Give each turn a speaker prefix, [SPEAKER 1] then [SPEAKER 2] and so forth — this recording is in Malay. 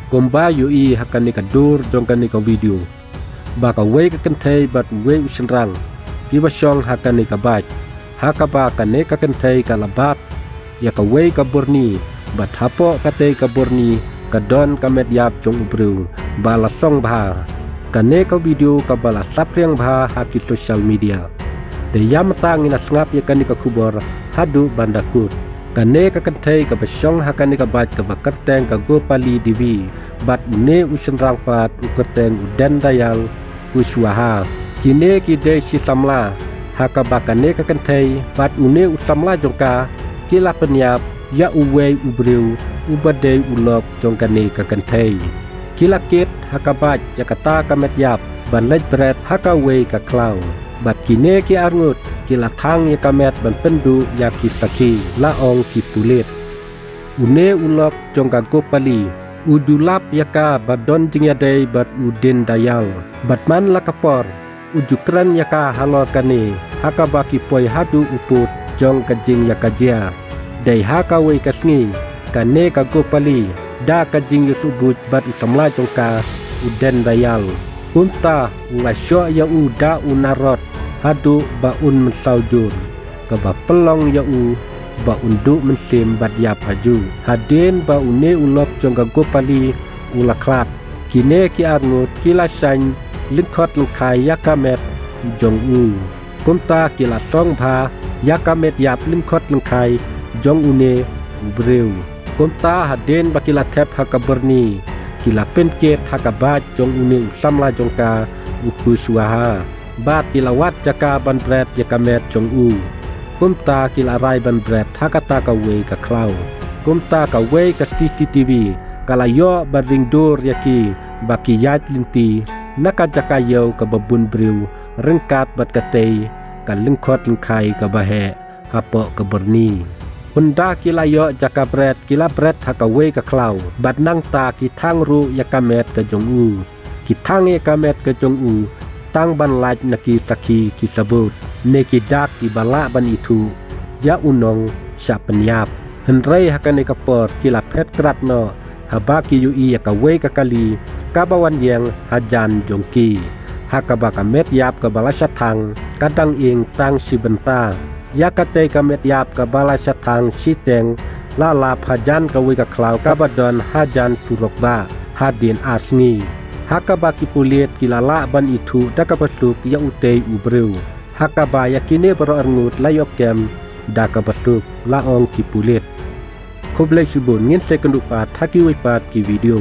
[SPEAKER 1] gomba UI hakani kadur jongkani ka video baka we ka kentei bat we usenrang kiba syong hakani ka baj hakaba kane ka kentei ka labat ya ka we ka burni bat hapo kate ka burni ka don ka medyap jong ubru bala song bha kane ka video ka bala sapriang bha haki social media de yam tang ina ngap ya kani ka kubor hadu bandakut kane ka kentei ka basyong hakani ka baj ka bakerteng ka go pali divi bat ne usenrang pat ukerteng udan dayal uswaha kine ki de si samla hakaba kane ka kentei bat une usamla jongka kila penyap ya uwe ubreu ubade ulok jongkane ka kentei kila kit hakaba jakata ka metyap ban lej bret hakawe ka klau bat kine ki arngut kila thang ya kamet ban pendu ya kisaki laong ki pulit une ulok jongka go pali ujulap yaka badon jingyadei bat udin dayal batman lakapor ujukran yaka halor kane hakaba ki poi hadu uput jong kajing yakajia dai hakawe kasngi kane ka go pali da kajing yusubut bat usamla jongka uden dayal unta ngasyo ya uda unarot hadu baun mensaujur kaba pelong ya u ba unduk mensim bat ya paju haden ba une ulok jongka go pali ulaklat kine ki arnut kilasan linkot lengkai yakamet jong u kumta kila song bha yakamet yap linkot lengkai jong une ubreu kumta haden bakila tep hakaberni kila penket hakabat jong une usamla jongka uku suaha bat kilawat jaka ban bret yakamet jong u kumta kila rai ban bret hakata ka we ka klau kumta ka we ka CCTV kalayo baring dur yaki baki yat linti nakajaka yo ka babun briu rengkat bat katei ka lingkot lengkai ka bahe hapo ka berni Hunda kila yo jaka bret kila bret hakawe ka klau bat nang ta ki thang ru yakamet ka jong u ki thang yakamet ka jong u tang ban laj naki taki ki sabut neki dak ki bala ban itu ya unong sya penyap henrei hakane kapor kila pet kratno habaki UI yakawe ka kali kabawan yang hajan jongki hakaba kamet yap ka bala syatang kadang ing tang sibenta yakate kamet yap ka bala syatang siteng lala hajan kawe ka klau kabadon hajan turokba hadin asngi hakaba ki pulit kilala ban itu dakapasuk ya utei ubreu hakaba yakine baro arngut layok kem dakapasuk laong ki pulit koblai subun ngin sekendupat haki wipat ki video